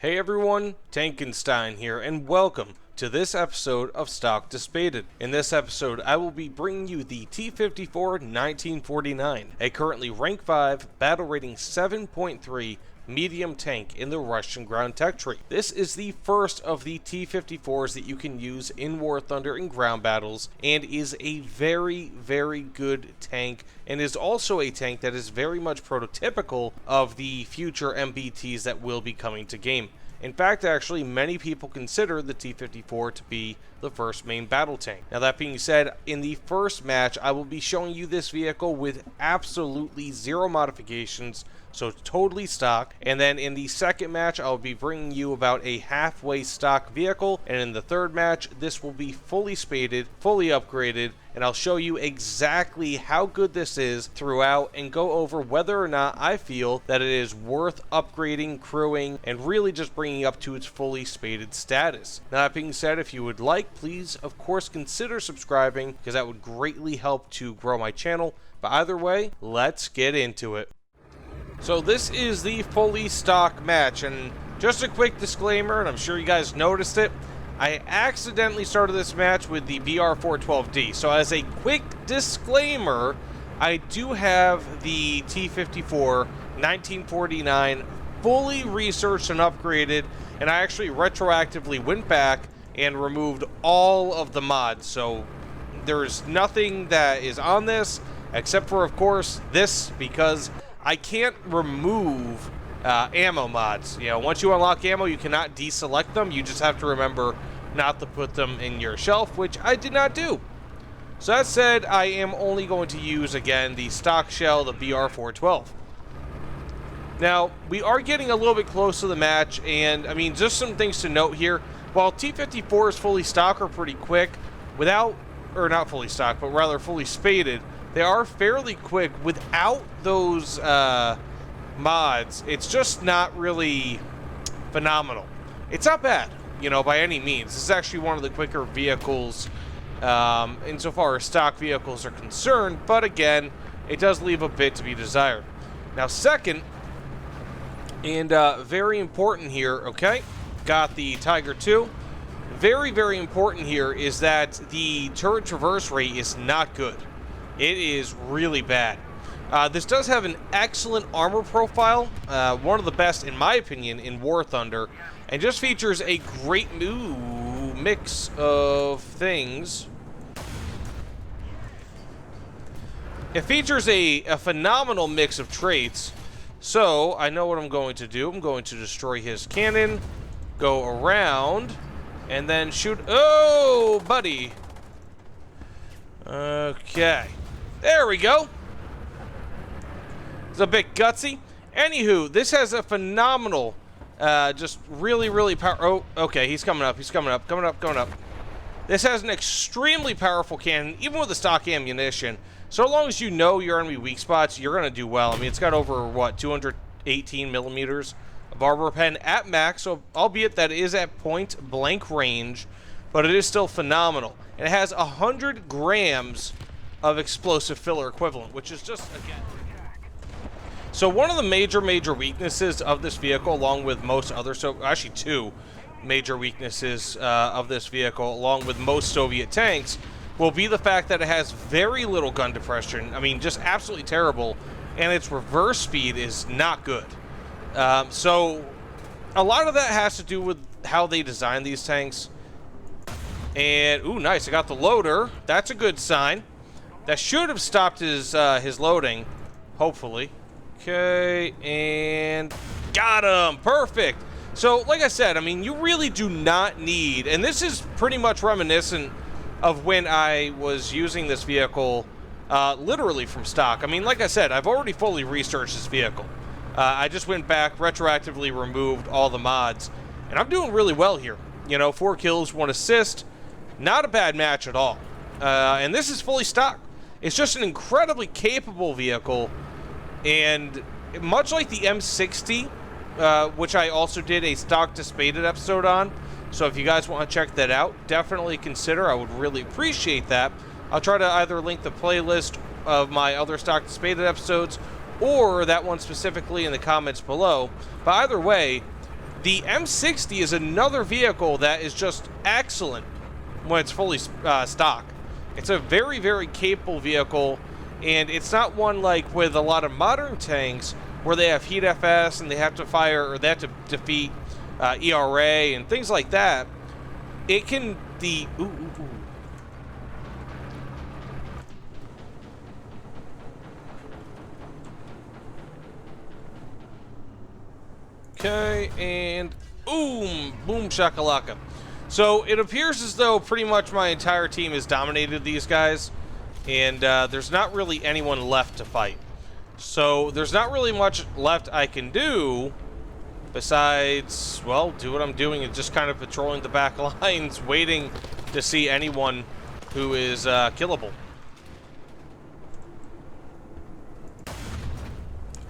Hey everyone, Tankenstein here, and welcome to this episode of Stock to Spaded. In this episode, I will be bringing you the T-54 1949, a currently rank 5, battle rating 7.3 medium tank in the Russian ground tech tree. This is the first of the T-54s that you can use in War Thunder and ground battles, and is a very, very good tank, and is also a tank that is very much prototypical of the future MBTs that will be coming to game. In fact, actually, many people consider the T-54 to be the first main battle tank. Now, that being said, in the first match, I will be showing you this vehicle with absolutely zero modifications, so totally stock. And then in the second match, I'll be bringing you about a halfway stock vehicle. And in the third match, this will be fully spaded, fully upgraded, and I'll show you exactly how good this is throughout and go over whether or not I feel that it is worth upgrading, crewing, and really just bringing up to its fully spaded status. Now, that being said, if you would like, please, of course, consider subscribing, because that would greatly help to grow my channel. But either way, let's get into it. So this is the fully stock match, and just a quick disclaimer, and I'm sure you guys noticed it, I accidentally started this match with the BR412D. So as a quick disclaimer, I do have the T-54 1949 fully researched and upgraded, and I actually retroactively went back and removed all of the mods. So there's nothing that is on this, except for, of course, this, because I can't remove ammo mods. You know, once you unlock ammo, you cannot deselect them. You just have to remember not to put them in your shelf, which I did not do. So that said, I am only going to use, again, the stock shell, the BR412. Now, we are getting a little bit close to the match, and, I mean, just some things to note here. While T-54s fully stock are pretty quick, without, or not fully stock, but rather fully spaded, they are fairly quick without those mods. It's just not really phenomenal. It's not bad, you know, by any means. This is actually one of the quicker vehicles insofar as stock vehicles are concerned, but again, it does leave a bit to be desired. Now, second, and very important here, okay, got the Tiger 2. Very, very important here is that the turret traverse rate is not good. It is really bad. This does have an excellent armor profile, one of the best, in my opinion, in War Thunder, and just features a great mix of things. It features a phenomenal mix of traits, so I know what I'm going to do. I'm going to destroy his cannon, go around, and then shoot. Oh, buddy. Okay. There we go. It's a bit gutsy. Anywho, this has a phenomenal, just really, really powerful. Oh, okay, he's coming up. He's coming up. Coming up. Coming up. This has an extremely powerful cannon, even with the stock ammunition. So long as you know your enemy weak spots, you're going to do well. I mean, it's got over, what, 218 millimeters of armor pen at max, so albeit that is at point blank range, but it is still phenomenal. And it has 100 grams of explosive filler equivalent, which is just, again... So one of the major weaknesses of this vehicle, along with most other, so actually two major weaknesses of this vehicle, along with most Soviet tanks, will be the fact that it has very little gun depression. I mean, just absolutely terrible, and its reverse speed is not good. So a lot of that has to do with how they design these tanks. And, ooh, nice, I got the loader. That's a good sign. That should have stopped his loading, hopefully. Okay, and got him. Perfect. So, like I said, I mean, you really do not need, and this is pretty much reminiscent of when I was using this vehicle literally from stock. I mean, like I said, I've already fully researched this vehicle. I just went back, retroactively removed all the mods, and I'm doing really well here. You know, 4 kills, 1 assist. Not a bad match at all. And this is fully stock. It's just an incredibly capable vehicle, and much like the M60, which I also did a stock to spaded episode on, so if you guys want to check that out, definitely consider. I would really appreciate that. I'll try to either link the playlist of my other stock to spaded episodes, or that one specifically in the comments below. But either way, The M60 is another vehicle that is just excellent when it's fully stock. It's a very, very capable vehicle, and it's not one like with a lot of modern tanks where they have heat FS and they have to fire, or they have to defeat ERA and things like that. It can, Okay, and boom shakalaka. So it appears as though pretty much my entire team has dominated these guys, and there's not really anyone left to fight. So there's not really much left I can do besides, well, do what I'm doing and just kind of patrolling the back lines, waiting to see anyone who is killable.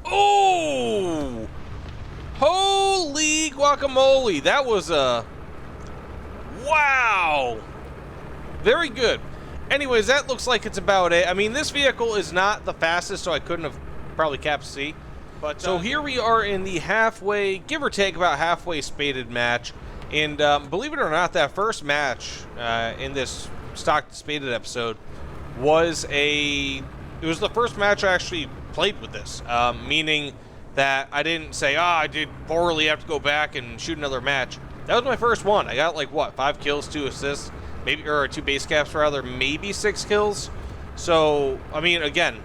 Oh! Holy guacamole! That was a... wow! Very good. Anyways, that looks like it's about it. I mean, this vehicle is not the fastest, so I couldn't have probably capped C. But so here we are in the halfway, give or take about halfway spaded match. And believe it or not, that first match in this stock spaded episode was it was the first match I actually played with this, meaning that I didn't say, I did poorly, I have to go back and shoot another match. That was my first one. I got like, what, 5 kills, 2 assists, maybe, or 2 base caps rather, maybe 6 kills. So, I mean, again,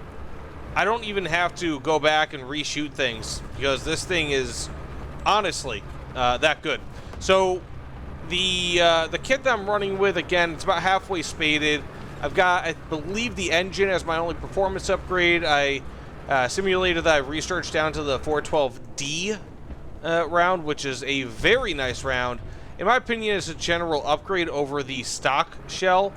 I don't even have to go back and reshoot things because this thing is honestly that good. So the kit that I'm running with, again, it's about halfway spaded. I've got, I believe, the engine as my only performance upgrade. I simulated that I researched down to the 412D round, which is a very nice round. In my opinion, it's a general upgrade over the stock shell.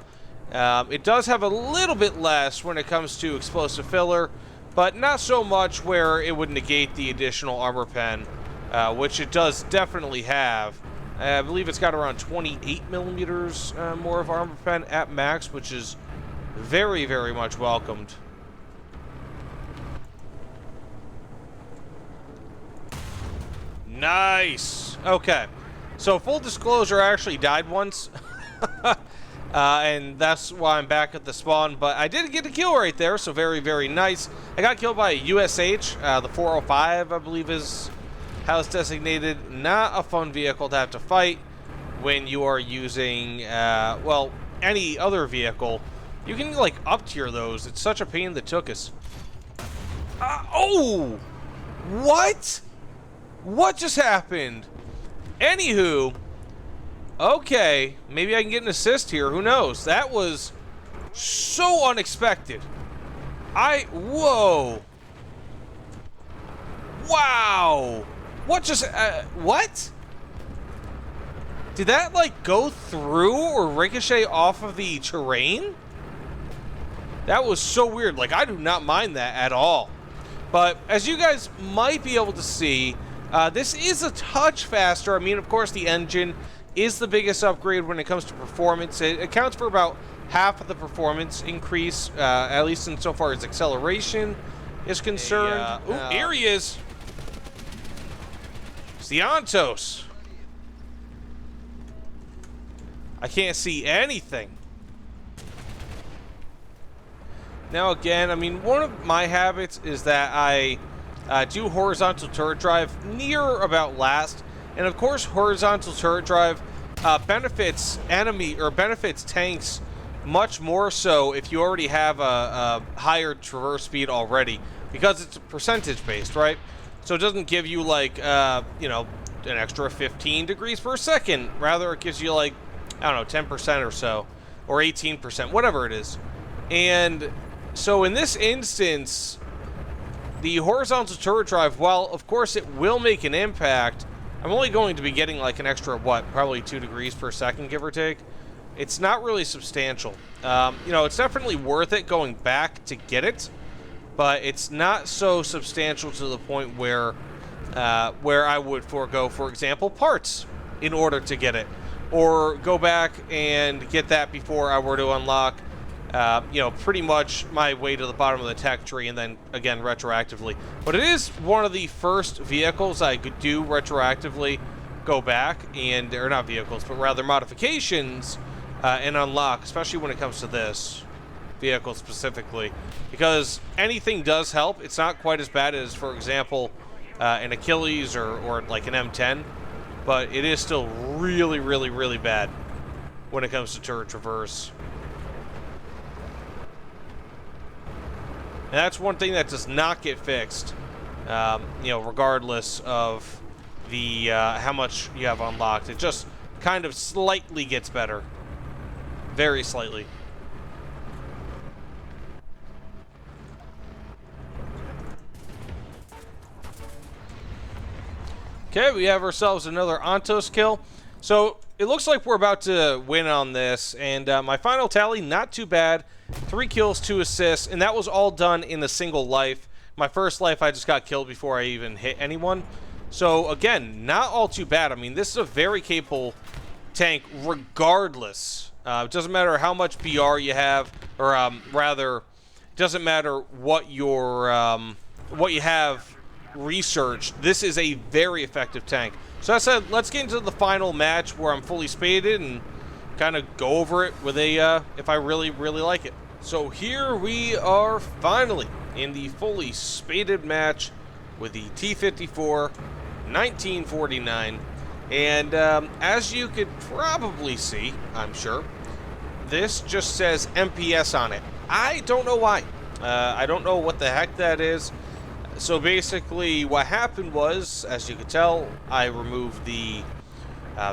It does have a little bit less when it comes to explosive filler, but not so much where it would negate the additional armor pen, which it does definitely have. I believe it's got around 28 millimeters more of armor pen at max, which is very, very much welcomed. Nice! Okay. So, full disclosure, I actually died once. And that's why I'm back at the spawn. But I did get a kill right there, so very, very nice. I got killed by a USH. The 405, I believe, is how it's designated. Not a fun vehicle to have to fight when you are using, well, any other vehicle. You can, like, up-tier those. It's such a pain in the tuchus. Oh! What? What just happened? Anywho, okay, maybe I can get an assist here. Who knows? That was so unexpected. Whoa. Wow. What just, what? Did that, like, go through or ricochet off of the terrain? That was so weird. Like, I do not mind that at all. But as you guys might be able to see, this is a touch faster. I mean, of course, the engine is the biggest upgrade when it comes to performance. It accounts for about half of the performance increase, at least insofar as acceleration is concerned. Here he is. Xiantos. I can't see anything. Now, again, I mean, one of my habits is that I do horizontal turret drive near about last. And of course, horizontal turret drive benefits tanks much more so if you already have a higher traverse speed already, because it's percentage based, right? So it doesn't give you like you know, an extra 15 degrees per second. Rather, it gives you like, I don't know, 10% or so, or 18%, whatever it is. And so in this instance, the horizontal turret drive, while of course it will make an impact, I'm only going to be getting like an extra, what, probably 2 degrees per second, give or take. It's not really substantial. You know, it's definitely worth it going back to get it, but it's not so substantial to the point where I would forego, for example, parts in order to get it, or go back and get that before I were to unlock you know, pretty much my way to the bottom of the tech tree, and then again retroactively. But it is one of the first vehicles I could do retroactively go back and, or not vehicles, but rather modifications and unlock, especially when it comes to this vehicle specifically, because anything does help. It's not quite as bad as, for example, an Achilles or like an M10, but it is still really, really, really bad when it comes to turret traverse. And that's one thing that does not get fixed, you know, regardless of the how much you have unlocked. It just kind of slightly gets better. Very slightly. Okay, we have ourselves another Ontos kill. So it looks like we're about to win on this, and my final tally, not too bad. 3 kills, 2 assists, and that was all done in a single life. My first life, I just got killed before I even hit anyone. So again, not all too bad. I mean, this is a very capable tank regardless. It doesn't matter how much BR you have, or rather, it doesn't matter what you have researched. This is a very effective tank. So I said, let's get into the final match where I'm fully spaded and kind of go over it with a, if I really, really like it. So here we are finally in the fully spaded match with the T-54 1949. And as you could probably see, I'm sure, this just says MPS on it. I don't know why. I don't know what the heck that is. So basically what happened was, as you could tell, I removed the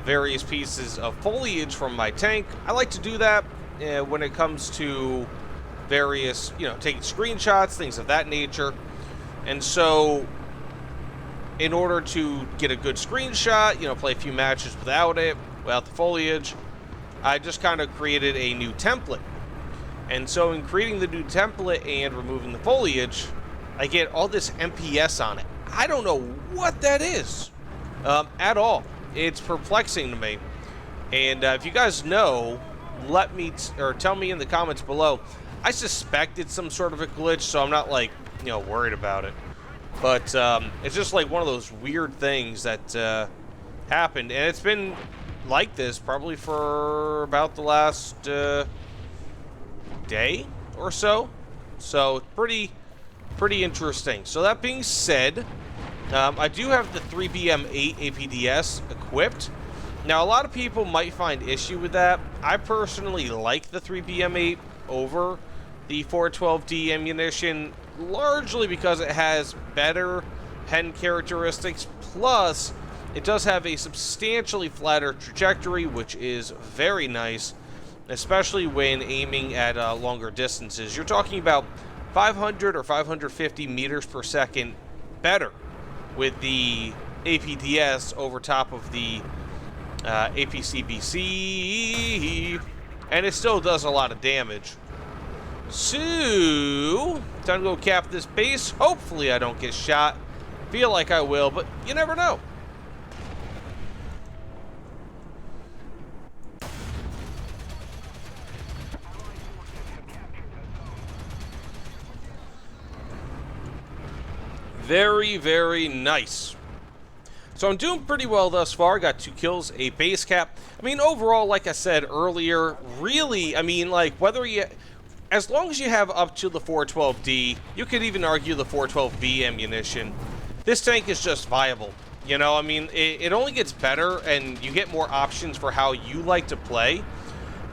various pieces of foliage from my tank. I like to do that when it comes to various, you know, taking screenshots, things of that nature. And so in order to get a good screenshot, you know, play a few matches without it, without the foliage, I just kind of created a new template. And so in creating the new template and removing the foliage, I get all this MPS on it. I don't know what that is at all. It's perplexing to me. And if you guys know, let me or tell me in the comments below. I suspect it's some sort of a glitch, so I'm not like, you know, worried about it. But it's just like one of those weird things that happened, and it's been like this probably for about the last day or so. So pretty interesting. So that being said, I do have the 3BM8 APDS equipped. Now, a lot of people might find issue with that. I personally like the 3BM8 over the 412D ammunition, largely because it has better pen characteristics, plus it does have a substantially flatter trajectory, which is very nice, especially when aiming at longer distances. You're talking about 500 or 550 meters per second better with the APDS over top of the APCBC, and it still does a lot of damage. So, time to go cap this base. Hopefully I don't get shot. Feel like I will, but you never know. Very, very nice. So I'm doing pretty well thus far. Got 2 kills, a base cap. I mean, overall, like I said earlier, really, I mean, like, whether you... As long as you have up to the 412D, you could even argue the 412B ammunition, this tank is just viable. You know, I mean, it only gets better, and you get more options for how you like to play.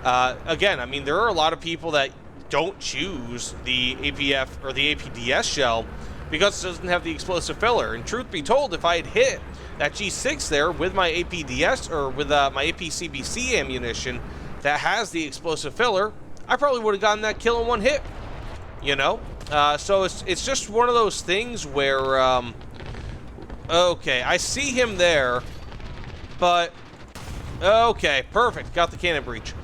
Again, I mean, there are a lot of people that don't choose the APF or the APDS shell because it doesn't have the explosive filler. And truth be told, if I had hit that G6 there with my APDS or with my APCBC ammunition that has the explosive filler, I probably would have gotten that kill in one hit, you know? So it's just one of those things where, okay, I see him there, but, okay, perfect, got the cannon breach.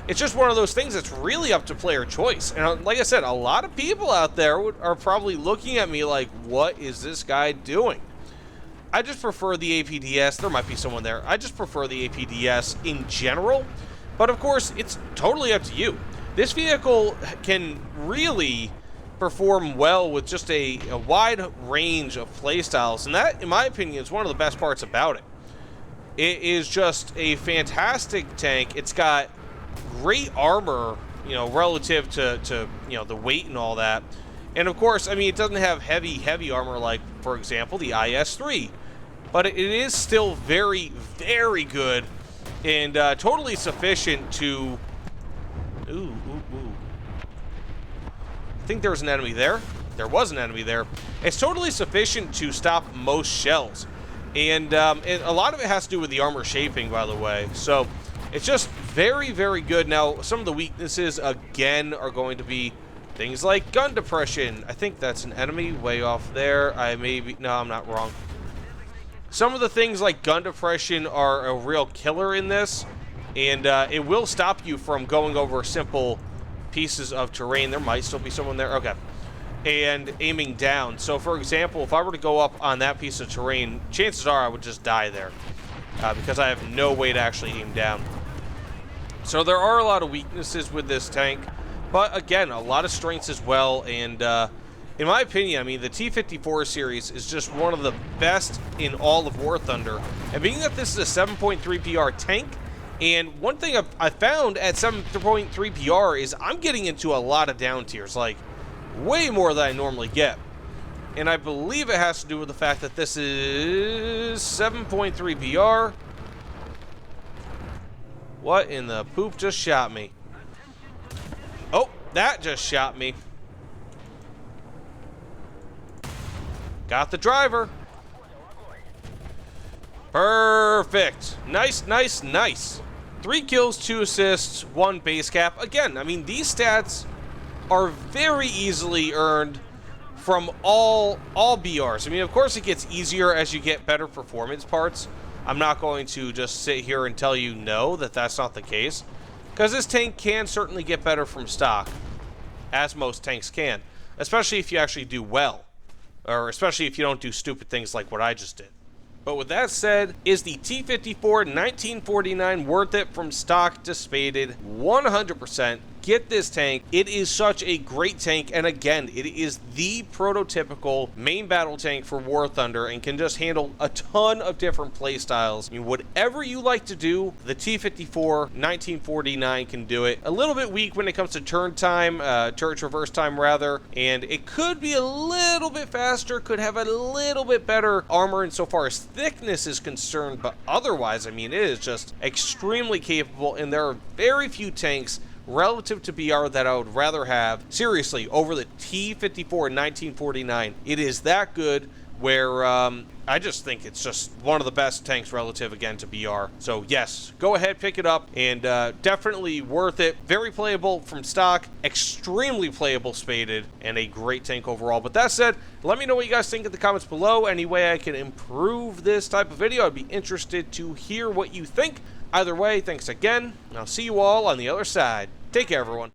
It's just one of those things that's really up to player choice. And like I said, a lot of people out there are probably looking at me like, what is this guy doing? I just prefer the APDS. There might be someone there. I just prefer the APDS in general. But of course, it's totally up to you. This vehicle can really perform well with just a wide range of playstyles, and that, in my opinion, is one of the best parts about it. It is just a fantastic tank. It's got great armor, you know, relative to you know, the weight and all that. And of course, I mean, it doesn't have heavy armor like, for example, the IS-3. But it is still very, very good and totally sufficient to... Ooh. I think there was an enemy there. There was an enemy there. It's totally sufficient to stop most shells. And a lot of it has to do with the armor shaping, by the way. So it's just very, very good. Now, some of the weaknesses, again, are going to be things like gun depression. I think that's an enemy way off there. No, I'm not wrong. Some of the things like gun depression are a real killer in this. And it will stop you from going over simple pieces of terrain. There might still be someone there. Okay. And aiming down. So, for example, if I were to go up on that piece of terrain, chances are I would just die there because I have no way to actually aim down. So there are a lot of weaknesses with this tank, but again, a lot of strengths as well. And in my opinion, I mean, the T-54 series is just one of the best in all of War Thunder. And being that this is a 7.3 PR tank, and one thing I found at 7.3 PR is I'm getting into a lot of down tiers, like way more than I normally get. And I believe it has to do with the fact that this is 7.3 PR. What in the poop just shot me? Oh, that just shot me. Got the driver. Perfect. Nice, nice, nice. 3 kills, 2 assists, 1 base cap. Again, I mean, these stats are very easily earned from all BRs. I mean, of course, it gets easier as you get better performance parts. I'm not going to just sit here and tell you no, that's not the case, because this tank can certainly get better from stock, as most tanks can, especially if you actually do well, or especially if you don't do stupid things like what I just did. But with that said, is the T-54 1949 worth it from stock to spaded? 100%. Get this tank. It is such a great tank, and again, it is the prototypical main battle tank for War Thunder and can just handle a ton of different playstyles. I mean, whatever you like to do, the T-54 1949 can do it. A little bit weak when it comes to turn time, turret traverse time rather, and it could be a little bit faster, could have a little bit better armor insofar as thickness is concerned, but otherwise, I mean, it is just extremely capable, and there are very few tanks relative to BR that I would rather have, seriously, over the T-54 1949. It is that good where I just think it's just one of the best tanks relative, again, to BR. So, yes, go ahead, pick it up, and definitely worth it. Very playable from stock, extremely playable spaded, and a great tank overall. But that said, let me know what you guys think in the comments below. Any way I can improve this type of video, I'd be interested to hear what you think. Either way, thanks again, and I'll see you all on the other side. Take care, everyone.